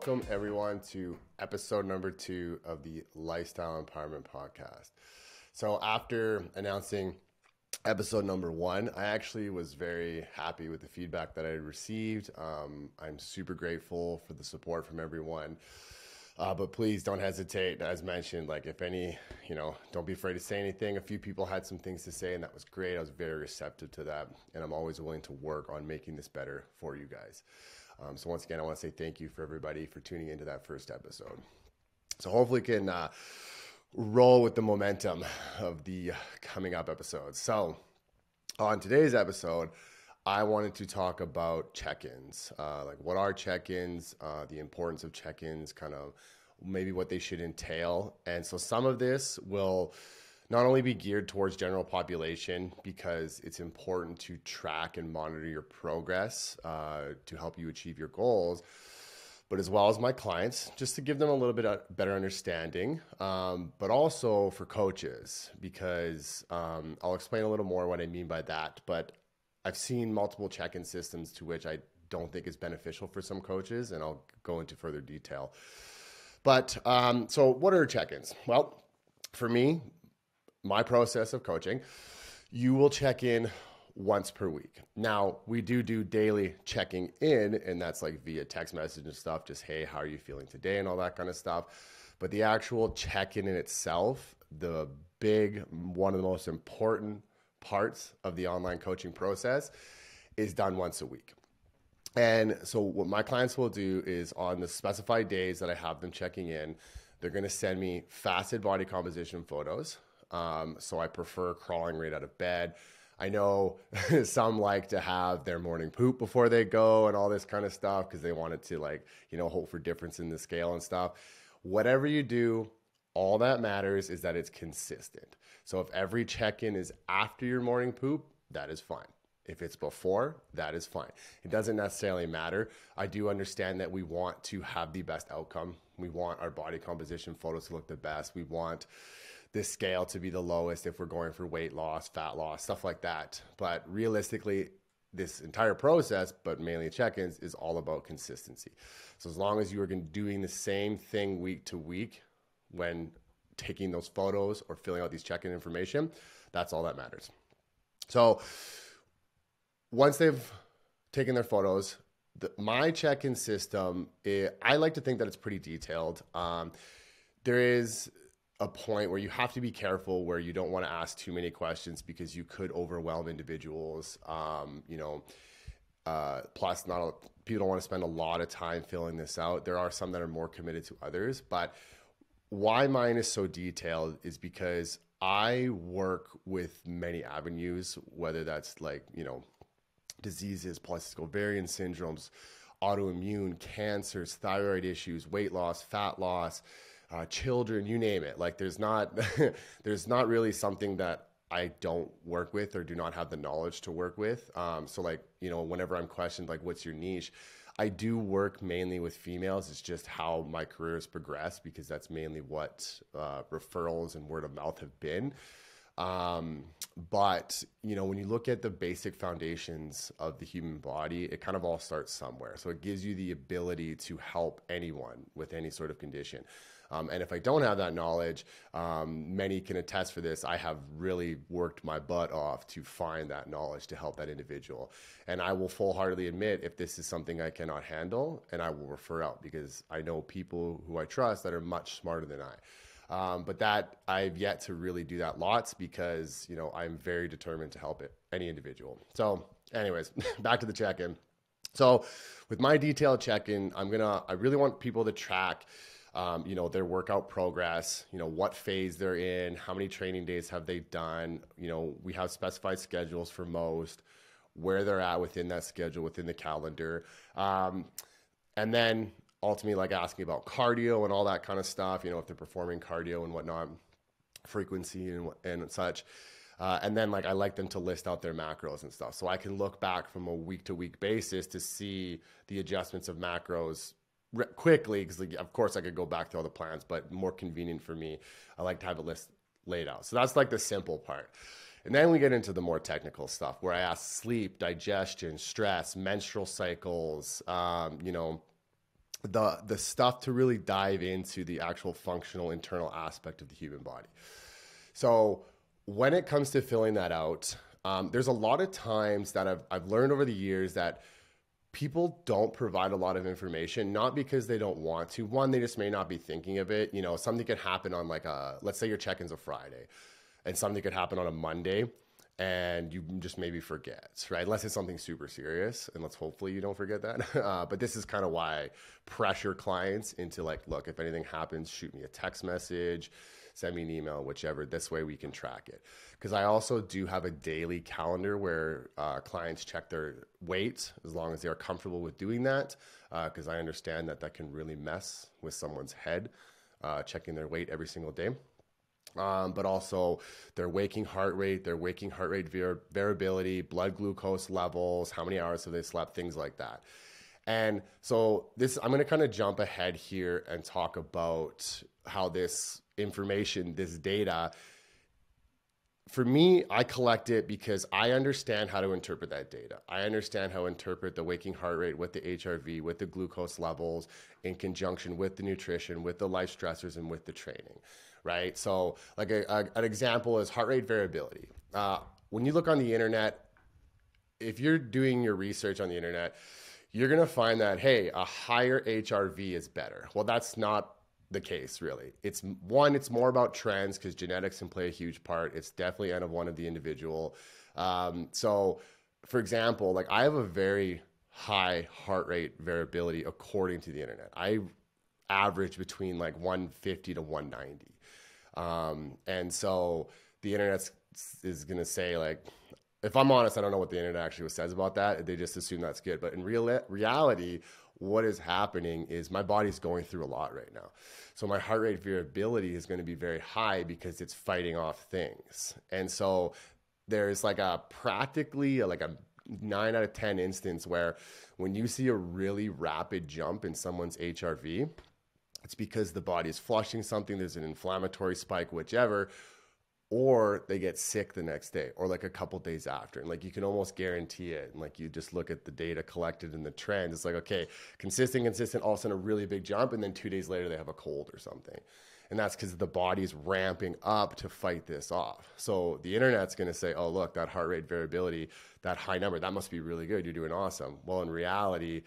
Welcome everyone to episode number 2 of the Lifestyle Empowerment Podcast. So after announcing episode number 1, I actually was very happy with the feedback that I received. I'm super grateful for the support from everyone. But please don't hesitate. As mentioned, like if any, don't be afraid to say anything. A few people had some things to say and that was great. I was very receptive to that. And I'm always willing to work on making this better for you guys. So once again, I want to say thank you for everybody for tuning into that first episode. So hopefully we can roll with the momentum of the coming up episodes. So on today's episode, I wanted to talk about check-ins, like what are check-ins, the importance of check-ins, kind of maybe what they should entail. And so some of this will not only be geared towards general population because it's important to track and monitor your progress to help you achieve your goals, but as well as my clients, just to give them a little bit of better understanding, but also for coaches because I'll explain a little more what I mean by that. But I've seen multiple check-in systems to which I don't think is beneficial for some coaches, and I'll go into further detail. But so what are check-ins? Well, for me, my process of coaching, you will check in once per week. Now, we do daily checking in, and that's like via text message and stuff, just, hey, how are you feeling today and all that kind of stuff. But the actual check-in in itself, one of the most important parts of the online coaching process is done once a week. And so what my clients will do is on the specified days that I have them checking in, they're going to send me fasted body composition photos. So I prefer crawling right out of bed. I know some like to have their morning poop before they go and all this kind of stuff because they want it to hope for difference in the scale and stuff. Whatever you do, all that matters is that it's consistent. So if every check-in is after your morning poop, that is fine. If it's before, that is fine. It doesn't necessarily matter. I do understand that we want to have the best outcome. We want our body composition photos to look the best. We want this scale to be the lowest if we're going for weight loss, fat loss, stuff like that. But realistically, this entire process, but mainly check-ins, is all about consistency. So as long as you are doing the same thing week to week when taking those photos or filling out these check-in information, that's all that matters. So once they've taken their photos, my check-in system, I like to think that it's pretty detailed. There is a point where you have to be careful where you don't want to ask too many questions because you could overwhelm individuals. Plus people don't want to spend a lot of time filling this out. There are some that are more committed to others, but why mine is so detailed is because I work with many avenues, whether that's diseases, polycystic ovarian syndromes, autoimmune, cancers, thyroid issues, weight loss, fat loss, children, you name it. Like there's not really something that I don't work with or do not have the knowledge to work with. Whenever I'm questioned, like, what's your niche? I do work mainly with females. It's just how my career has progressed because that's mainly what referrals and word of mouth have been. But when you look at the basic foundations of the human body, it kind of all starts somewhere. So it gives you the ability to help anyone with any sort of condition. And if I don't have that knowledge, many can attest for this. I have really worked my butt off to find that knowledge to help that individual. And I will full-heartedly admit if this is something I cannot handle, and I will refer out because I know people who I trust that are much smarter than I. But that I've yet to really do that lots because, I'm very determined to help any individual. So anyways, back to the check-in. So with my detailed check-in, I really want people to track their workout progress, what phase they're in, how many training days have they done. We have specified schedules for most, where they're at within that schedule, within the calendar. And then ultimately asking about cardio and all that kind of stuff, if they're performing cardio and whatnot, frequency and such. And then I like them to list out their macros and stuff. So I can look back from a week to week basis to see the adjustments of macros quickly, because of course I could go back to all the plans, but more convenient for me, I like to have a list laid out. So that's the simple part. And then we get into the more technical stuff where I ask sleep, digestion, stress, menstrual cycles, the stuff to really dive into the actual functional internal aspect of the human body. So when it comes to filling that out, there's a lot of times that I've learned over the years that people don't provide a lot of information, not because they don't want to. One, they just may not be thinking of it. You know, something could happen on like let's say your check-in's a Friday, and something could happen on a Monday, and you just maybe forget, right? Unless it's something super serious, and let's hopefully you don't forget that. But this is kind of why I pressure clients into like, look, if anything happens, shoot me a text message, send me an email, whichever. This way we can track it. Because I also do have a daily calendar where clients check their weight as long as they are comfortable with doing that. Because I understand that that can really mess with someone's head, checking their weight every single day. But also their waking heart rate, variability, blood glucose levels, how many hours have they slept, things like that. And so I'm going to kind of jump ahead here and talk about how this information, this data, for me, I collect it because I understand how to interpret that data. I understand how to interpret the waking heart rate with the HRV, with the glucose levels in conjunction with the nutrition, with the life stressors, and with the training, right? So like an example is heart rate variability. When you look on the internet, if you're doing your research on the internet, you're going to find that, hey, a higher HRV is better. Well, that's not the case, really. It's more about trends because genetics can play a huge part. It's definitely N of one of the individual. So, for example, like I have a very high heart rate variability according to the internet. I average between like 150 to 190. And so the internet is going to say like, if I'm honest, I don't know what the internet actually says about that. They just assume that's good. But in reality, what is happening is my body's going through a lot right now. So my heart rate variability is going to be very high because it's fighting off things. And so there's like practically like a 9 out of 10 instance where when you see a really rapid jump in someone's HRV, it's because the body is flushing something, there's an inflammatory spike, whichever, or they get sick the next day or like a couple days after. And like you can almost guarantee it. And like you just look at the data collected and the trends. It's like, okay, consistent, all of a sudden a really big jump. And then 2 days later they have a cold or something. And that's because the body's ramping up to fight this off. So the internet's going to say, oh, look, that heart rate variability, that high number, that must be really good. You're doing awesome. Well, in reality,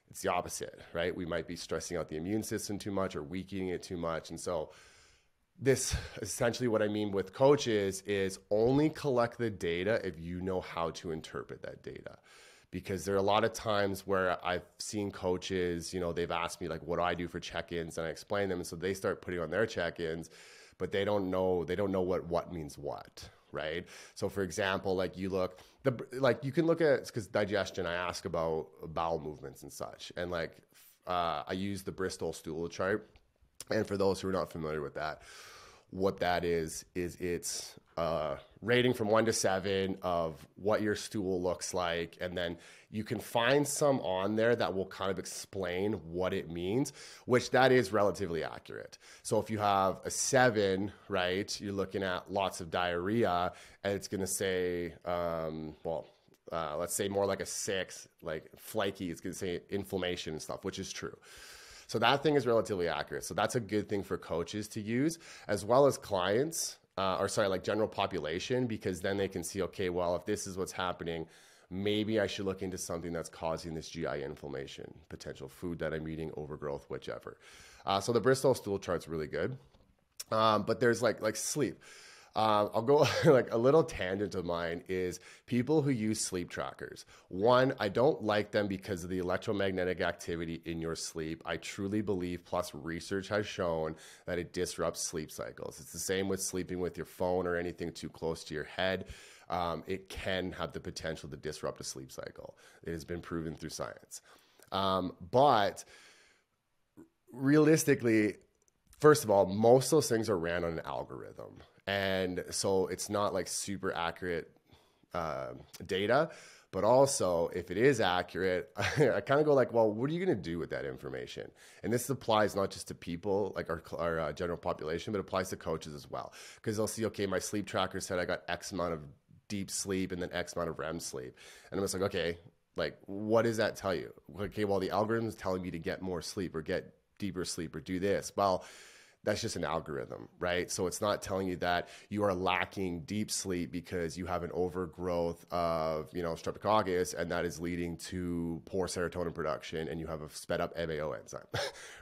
it's the opposite, right? We might be stressing out the immune system too much or weakening it too much. And so this essentially what I mean with coaches is only collect the data if you know how to interpret that data. Because there are a lot of times where I've seen coaches, you know, they've asked me like, what do I do for check-ins? And I explain them. And so they start putting on their check-ins, but they don't know what means what, right? So for example, like you can look at, because digestion, I ask about bowel movements and such. And like I use the Bristol stool chart. And for those who are not familiar with that, what that is it's rating from 1 to 7 of what your stool looks like. And then you can find some on there that will kind of explain what it means, which that is relatively accurate. So if you have a 7, right, you're looking at lots of diarrhea, and it's going to say, let's say more like a 6, like flaky, it's going to say inflammation and stuff, which is true. So that thing is relatively accurate. So that's a good thing for coaches to use, as well as clients, like general population, because then they can see, okay, well, if this is what's happening, maybe I should look into something that's causing this GI inflammation, potential food that I'm eating, overgrowth, whichever. So the Bristol stool chart's really good. But there's like sleep. I'll go like a little tangent of mine is people who use sleep trackers. One, I don't like them because of the electromagnetic activity in your sleep. I truly believe, plus research has shown that it disrupts sleep cycles. It's the same with sleeping with your phone or anything too close to your head. It can have the potential to disrupt a sleep cycle. It has been proven through science. But realistically, first of all, most of those things are ran on an algorithm. And so it's not like super accurate data, but also if it is accurate, I kind of go like, well, what are you going to do with that information? And this applies not just to people like our general population, but applies to coaches as well. Because they'll see, okay, my sleep tracker said I got X amount of deep sleep and then X amount of REM sleep. And I'm just like, okay, Like, what does that tell you? Okay, well, the algorithm is telling me to get more sleep or get deeper sleep or do this. Well, that's just an algorithm, right? So it's not telling you that you are lacking deep sleep because you have an overgrowth of, streptococcus, and that is leading to poor serotonin production, and you have a sped up MAO enzyme,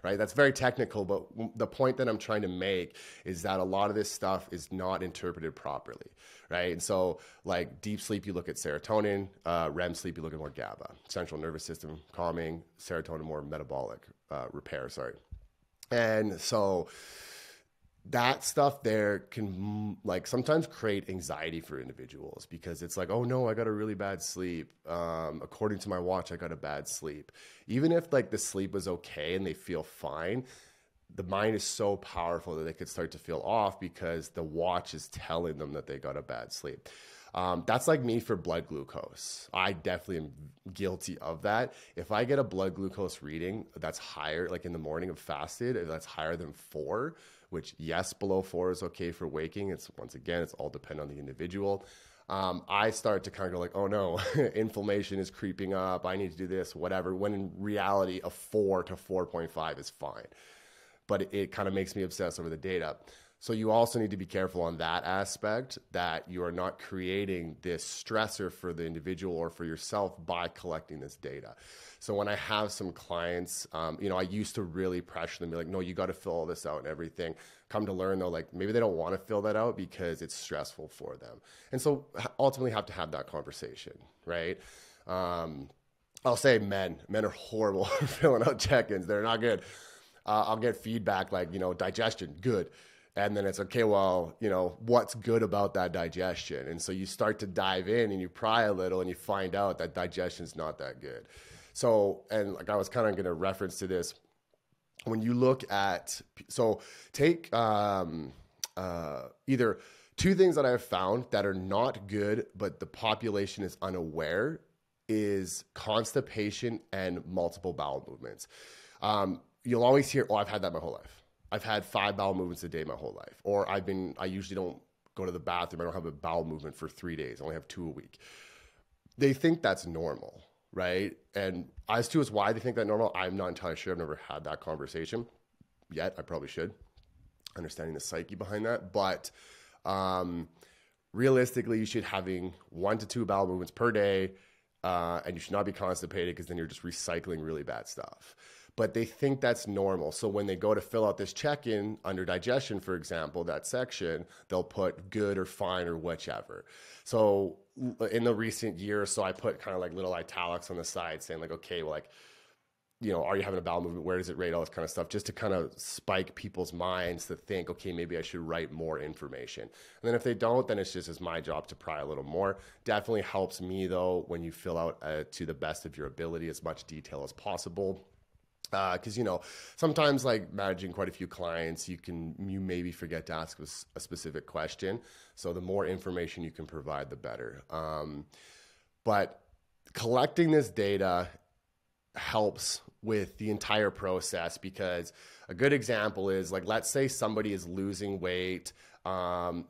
right? That's very technical, but the point that I'm trying to make is that a lot of this stuff is not interpreted properly, right? And so like deep sleep, you look at serotonin, REM sleep, you look at more GABA, central nervous system calming, serotonin, more metabolic repair, sorry. And so that stuff there can like sometimes create anxiety for individuals because it's like, oh no, I got a really bad sleep. According to my watch, I got a bad sleep. Even if like the sleep was okay and they feel fine, the mind is so powerful that they could start to feel off because the watch is telling them that they got a bad sleep. That's like me for blood glucose. I definitely am guilty of that. If I get a blood glucose reading that's higher, like in the morning of fasted, if that's higher than 4, which yes, below 4 is okay for waking. It's once again, it's all dependent on the individual. I start to kind of go like, oh no, inflammation is creeping up. I need to do this, whatever. When in reality, a 4 to 4.5 is fine. But it kind of makes me obsess over the data. So you also need to be careful on that aspect, that you are not creating this stressor for the individual or for yourself by collecting this data. So when I have some clients, I used to really pressure them, be like, no, you got to fill all this out and everything. Come to learn though, like maybe they don't want to fill that out because it's stressful for them. And so ultimately have to have that conversation, right? I'll say men are horrible for filling out check-ins. They're not good. I'll get feedback like, digestion, good. And then it's okay, well, what's good about that digestion? And so you start to dive in and you pry a little and you find out that digestion's not that good. So, and like I was kind of going to reference to this, when you look at, so take either two things that I've found that are not good, but the population is unaware, is constipation and multiple bowel movements. You'll always hear, oh, I've had that my whole life. I've had 5 bowel movements a day my whole life. Or I usually don't go to the bathroom. I don't have a bowel movement for 3 days. I only have 2 a week. They think that's normal, right? And as to as why they think that normal, I'm not entirely sure. I've never had that conversation yet. I probably should, understanding the psyche behind that. But realistically, you should having 1 to 2 bowel movements per day, and you should not be constipated because then you're just recycling really bad stuff. But they think that's normal. So when they go to fill out this check-in under digestion, for example, that section, they'll put good or fine or whichever. So in the recent year or so, I put kind of like little italics on the side saying like, okay, well, like, are you having a bowel movement? Where does it rate? All this kind of stuff, just to kind of spike people's minds to think, okay, maybe I should write more information. And then if they don't, then it's just as my job to pry a little more. Definitely helps me though, when you fill out to the best of your ability, as much detail as possible. Because, sometimes like managing quite a few clients, you maybe forget to ask a specific question. So the more information you can provide, the better. But collecting this data helps with the entire process, because a good example is like, let's say somebody is losing weight, and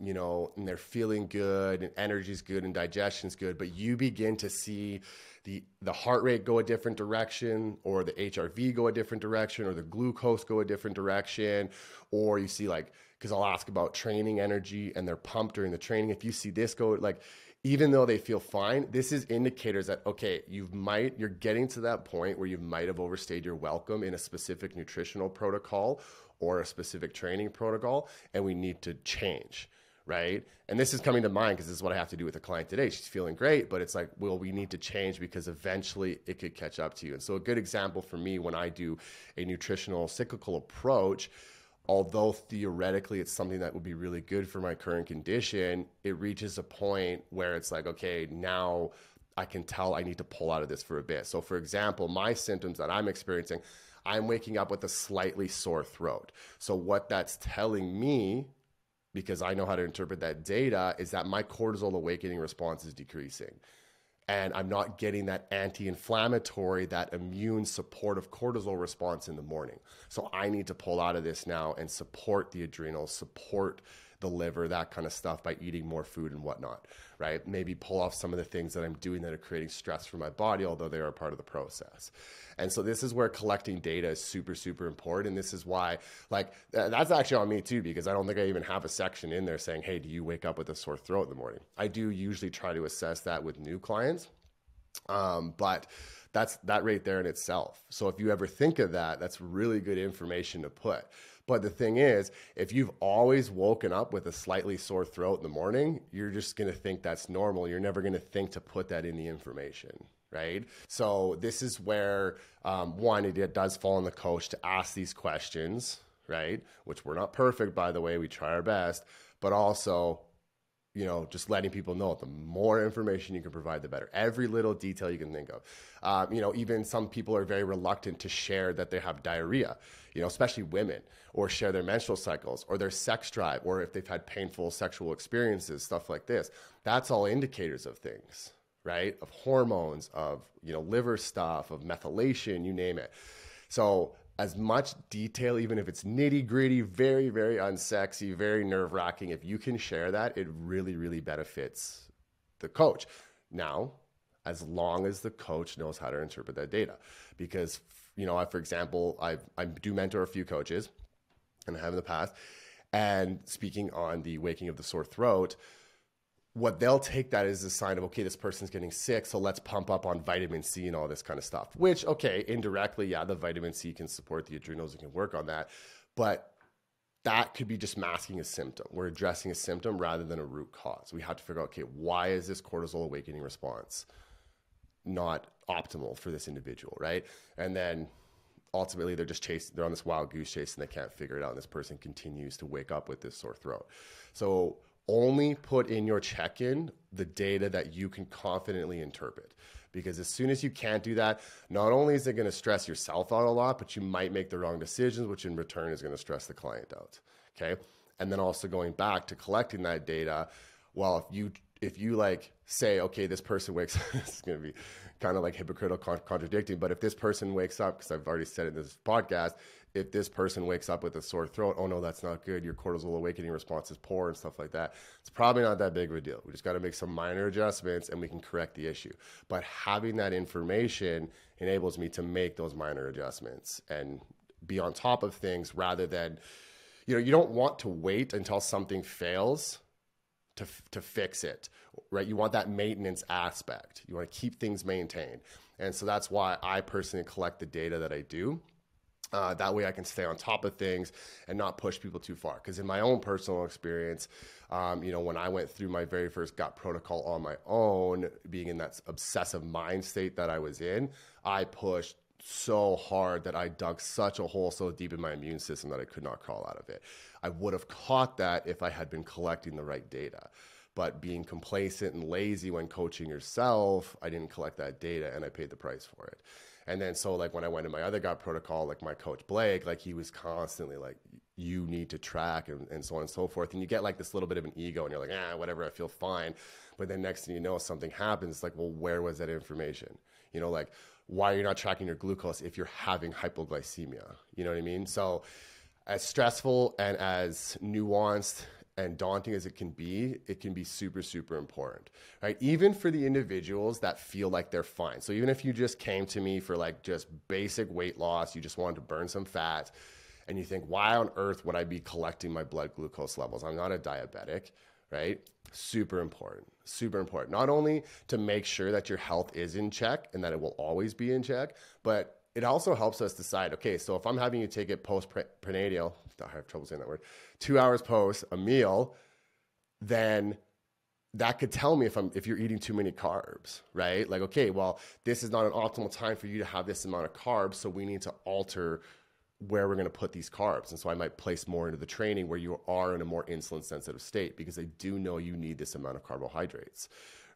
they're feeling good and energy's good and digestion's good, but you begin to see the heart rate go a different direction, or the HRV go a different direction, or the glucose go a different direction, or you see like, because I'll ask about training energy and they're pumped during the training. If you see this go, like, even though they feel fine, this is indicators that, okay, you're getting to that point where you might have overstayed your welcome in a specific nutritional protocol or a specific training protocol, and we need to change, right? And this is coming to mind because this is what I have to do with a client today. She's feeling great, but it's like, well, we need to change because eventually it could catch up to you. And so a good example for me, when I do a nutritional cyclical approach, although theoretically it's something that would be really good for my current condition, it reaches a point where it's like, okay, now I can tell I need to pull out of this for a bit. So for example, my symptoms that I'm experiencing, I'm waking up with a slightly sore throat. So what that's telling me, because I know how to interpret that data, is that my cortisol awakening response is decreasing. And I'm not getting that anti-inflammatory, that immune supportive cortisol response in the morning. So I need to pull out of this now and support the adrenals, support the liver, that kind of stuff by eating more food and whatnot, right? Maybe pull off some of the things that I'm doing that are creating stress for my body, although they are a part of the process. And so this is where collecting data is super, super important. And this is why, like, that's actually on me too, because I don't think I even have a section in there saying, hey, do you wake up with a sore throat in the morning? I do usually try to assess that with new clients. But that's that right there in itself. So if you ever think of that, that's really good information to put. But the thing is, if you've always woken up with a slightly sore throat in the morning, you're just going to think that's normal. You're never going to think to put that in the information, right? So this is where, one, it does fall on the coach to ask these questions, right? Which we're not perfect, by the way. We try our best. But also, just letting people know, the more information you can provide, the better. Every little detail you can think of. Even some people are very reluctant to share that they have diarrhea, especially women, or share their menstrual cycles or their sex drive, or if they've had painful sexual experiences, stuff like this. That's all indicators of things, right? Of hormones, of, liver stuff, of methylation, you name it. So as much detail, even if it's nitty gritty, very, very unsexy, very nerve wracking, if you can share that, it really, really benefits the coach. Now, as long as the coach knows how to interpret that data. Because, for example, I do mentor a few coaches, and I have in the past, and speaking on the waking of the sore throat, what they'll take that as a sign of, okay, this person's getting sick, so let's pump up on vitamin C and all this kind of stuff. Which, okay, indirectly, yeah, the vitamin C can support the adrenals and can work on that. But that could be just masking a symptom. We're addressing a symptom rather than a root cause. We have to figure out, okay, why is this cortisol awakening response not optimal for this individual, right? And then ultimately they're on this wild goose chase and they can't figure it out. And this person continues to wake up with this sore throat. So only put in your check-in the data that you can confidently interpret. Because as soon as you can't do that, not only is it going to stress yourself out a lot, but you might make the wrong decisions, which in return is going to stress the client out. Okay. And then also going back to collecting that data, well, if you like say, okay, this person wakes up, this is going to be kind of like hypocritical contradicting, but if this person wakes up, because I've already said it in this podcast, if this person wakes up with a sore throat, oh no, that's not good, your cortisol awakening response is poor and stuff like that, it's probably not that big of a deal. We just got to make some minor adjustments and we can correct the issue. But having that information enables me to make those minor adjustments and be on top of things rather than, you don't want to wait until something fails to fix it, right? You want that maintenance aspect. You want to keep things maintained. And so that's why I personally collect the data that I do. That way I can stay on top of things and not push people too far. Because in my own personal experience, when I went through my very first gut protocol on my own, being in that obsessive mind state that I was in, I pushed so hard that I dug such a hole so deep in my immune system that I could not crawl out of it. I would have caught that if I had been collecting the right data. But being complacent and lazy when coaching yourself, I didn't collect that data and I paid the price for it. And then so like when I went to my other gut protocol, like my coach Blake, like he was constantly like, you need to track and so on and so forth. And you get like this little bit of an ego and you're like, whatever, I feel fine. But then next thing you know, something happens. It's like, well, where was that information? Like why are you not tracking your glucose if you're having hypoglycemia? You know what I mean? So as stressful and as nuanced and daunting as it can be super, super important, right? Even for the individuals that feel like they're fine. So even if you just came to me for like just basic weight loss, you just wanted to burn some fat, and you think, why on earth would I be collecting my blood glucose levels? I'm not a diabetic, right? Super important, super important. Not only to make sure that your health is in check and that it will always be in check, but it also helps us decide, okay, so if I'm having you take it post-prandial, I have trouble saying that word, 2 hours post a meal, then that could tell me if you're eating too many carbs, right? Like, okay, well, this is not an optimal time for you to have this amount of carbs, so we need to alter where we're going to put these carbs. And so I might place more into the training where you are in a more insulin sensitive state because I do know you need this amount of carbohydrates,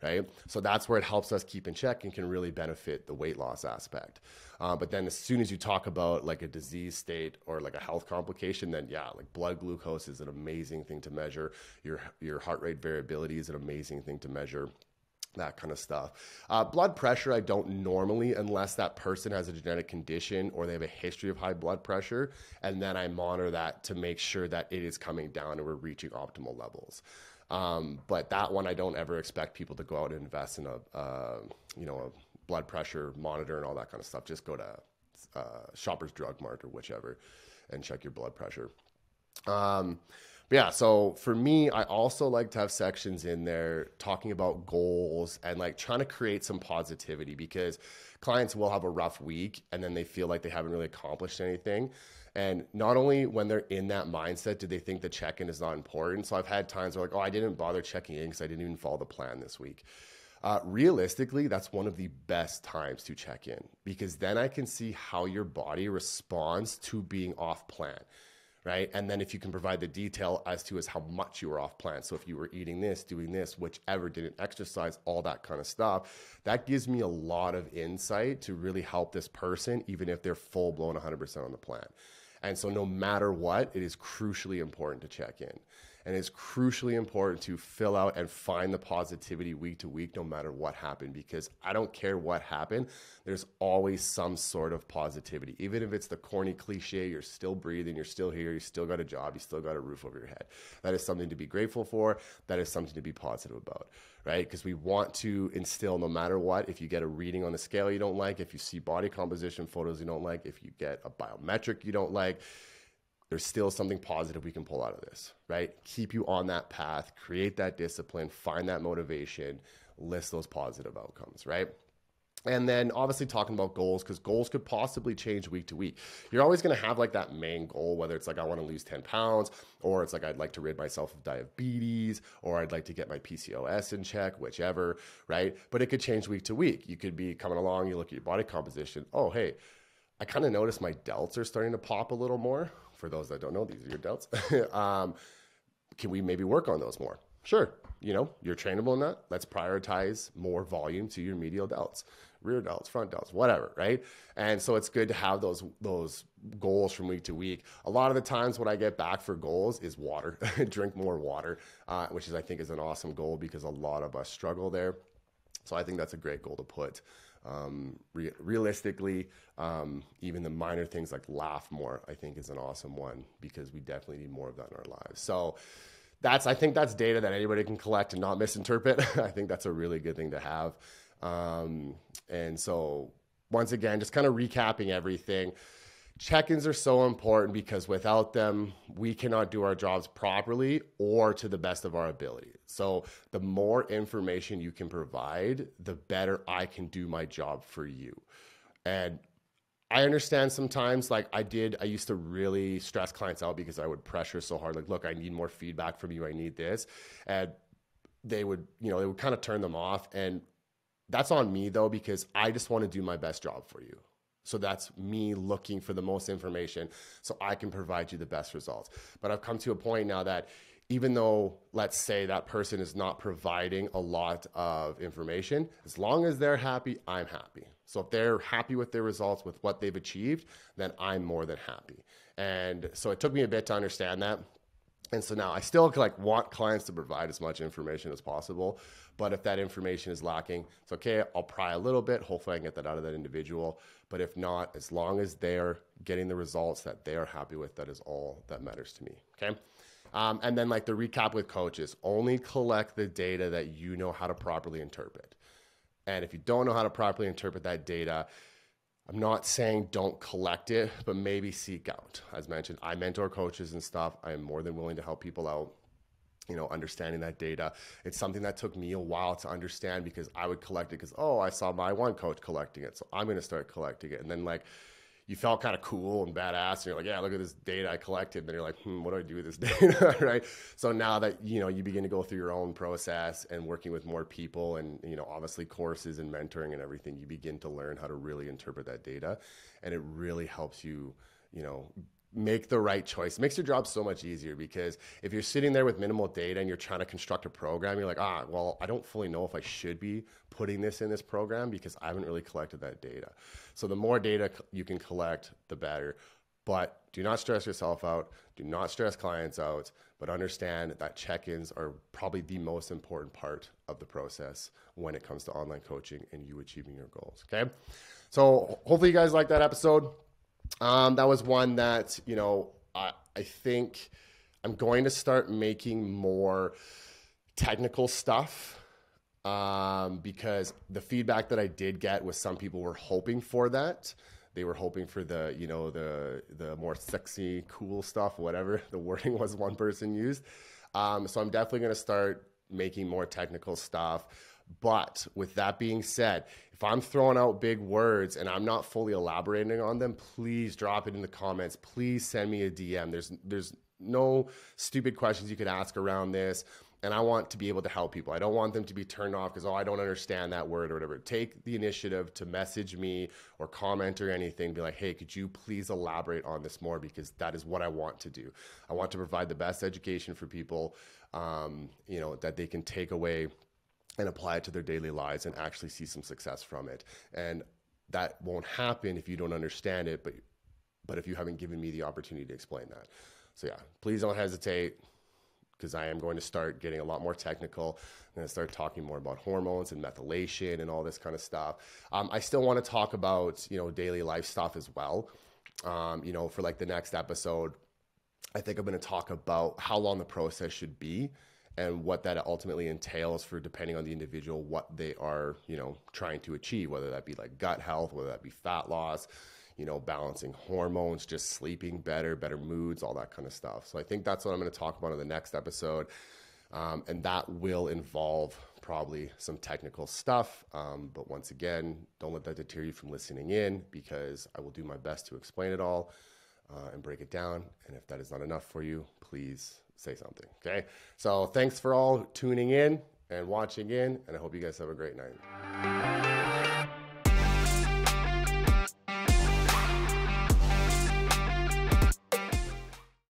right? So that's where it helps us keep in check and can really benefit the weight loss aspect. But then as soon as you talk about like a disease state or like a health complication, then yeah, like blood glucose is an amazing thing to measure. Your heart rate variability is an amazing thing to measure. that kind of stuff. Blood pressure, I don't normally, unless that person has a genetic condition or they have a history of high blood pressure. And then I monitor that to make sure that it is coming down and we're reaching optimal levels. But that one, I don't ever expect people to go out and invest in a blood pressure monitor and all that kind of stuff. Just go to Shoppers Drug Mart or whichever and check your blood pressure. But yeah, so for me, I also like to have sections in there talking about goals and like trying to create some positivity, because clients will have a rough week and then they feel like they haven't really accomplished anything. And not only when they're in that mindset do they think the check-in is not important. So I've had times where like, oh, I didn't bother checking in because I didn't even follow the plan this week. Realistically, that's one of the best times to check in, because then I can see how your body responds to being off plan. Right. And then if you can provide the detail as to how much you were off plan. So if you were eating this, doing this, whichever, didn't exercise, all that kind of stuff, that gives me a lot of insight to really help this person, even if they're full blown 100% on the plan. And so no matter what, it is crucially important to check in. And it's crucially important to fill out and find the positivity week to week, no matter what happened, because I don't care what happened. There's always some sort of positivity. Even if it's the corny cliche, you're still breathing, you're still here, you still got a job, you still got a roof over your head. That is something to be grateful for. That is something to be positive about, right? Because we want to instill, no matter what, if you get a reading on the scale you don't like, if you see body composition photos you don't like, if you get a biometric you don't like, there's still something positive we can pull out of this, right? Keep you on that path, create that discipline, find that motivation, list those positive outcomes, right? And then obviously talking about goals, because goals could possibly change week to week. You're always going to have like that main goal, whether it's like I want to lose 10 pounds, or it's like I'd like to rid myself of diabetes, or I'd like to get my PCOS in check, whichever, right? But it could change week to week. You could be coming along, you look at your body composition. Oh, hey, I kind of noticed my delts are starting to pop a little more. For those that don't know, these are your delts. Can we maybe work on those more? Sure. You're trainable in that. Let's prioritize more volume to your medial delts, rear delts, front delts, whatever, right? And so it's good to have those goals from week to week. A lot of the times what I get back for goals is water. Drink more water, which I think is an awesome goal, because a lot of us struggle there. So I think that's a great goal to put. Realistically, even the minor things like laugh more, I think is an awesome one, because we definitely need more of that in our lives. So I think that's data that anybody can collect and not misinterpret. I think that's a really good thing to have. And so once again, just kind of recapping everything. Check-ins are so important, because without them, we cannot do our jobs properly or to the best of our ability. So the more information you can provide, the better I can do my job for you. And I understand sometimes, like I used to really stress clients out because I would pressure so hard. Like, look, I need more feedback from you. I need this. And they would kind of turn them off. And that's on me though, because I just want to do my best job for you. So that's me looking for the most information so I can provide you the best results. But I've come to a point now that even though, let's say that person is not providing a lot of information, as long as they're happy, I'm happy. So if they're happy with their results, with what they've achieved, then I'm more than happy. And so it took me a bit to understand that. And so now I still want clients to provide as much information as possible. But if that information is lacking, it's okay. I'll pry a little bit. Hopefully I can get that out of that individual. But if not, as long as they're getting the results that they are happy with, that is all that matters to me. Okay. And then like the recap with coaches, only collect the data that you know how to properly interpret. And if you don't know how to properly interpret that data, I'm not saying don't collect it, but maybe seek out. As mentioned, I mentor coaches and stuff. I am more than willing to help people out, understanding that data. It's something that took me a while to understand, because I would collect it because, I saw my one coach collecting it, so I'm going to start collecting it. And then you felt kind of cool and badass, and you're like, yeah, look at this data I collected. And then you're like, what do I do with this data, right? So now that, you begin to go through your own process and working with more people and, obviously courses and mentoring and everything, you begin to learn how to really interpret that data. And it really helps you, make the right choice. It makes your job so much easier, because if you're sitting there with minimal data and you're trying to construct a program, you're like, I don't fully know if I should be putting this in this program because I haven't really collected that data. So the more data you can collect, the better. But do not stress yourself out. Do not stress clients out, but understand that check-ins are probably the most important part of the process when it comes to online coaching and you achieving your goals. Okay. So hopefully you guys like that episode. That was one that, I think I'm going to start making more technical stuff because the feedback that I did get was some people were hoping for that. They were hoping for the more sexy, cool stuff, whatever the wording was one person used. So I'm definitely going to start making more technical stuff. But with that being said, if I'm throwing out big words and I'm not fully elaborating on them, please drop it in the comments. Please send me a DM. There's no stupid questions you could ask around this. And I want to be able to help people. I don't want them to be turned off because, I don't understand that word or whatever. Take the initiative to message me or comment or anything. Be like, hey, could you please elaborate on this more? Because that is what I want to do. I want to provide the best education for people, that they can take away and apply it to their daily lives and actually see some success from it. And that won't happen if you don't understand it, but if you haven't given me the opportunity to explain that. So yeah, please don't hesitate, because I am going to start getting a lot more technical. I'm going to start talking more about hormones and methylation and all this kind of stuff. I still want to talk about, daily life stuff as well. For like the next episode, I think I'm going to talk about how long the process should be and what that ultimately entails for, depending on the individual, what they are, trying to achieve, whether that be like gut health, whether that be fat loss, balancing hormones, just sleeping better moods, all that kind of stuff. So I think that's what I'm going to talk about in the next episode. And that will involve probably some technical stuff. But once again, don't let that deter you from listening in, because I will do my best to explain it all and break it down. And if that is not enough for you, please say something. Okay. So thanks for all tuning in and watching in, and I hope you guys have a great night.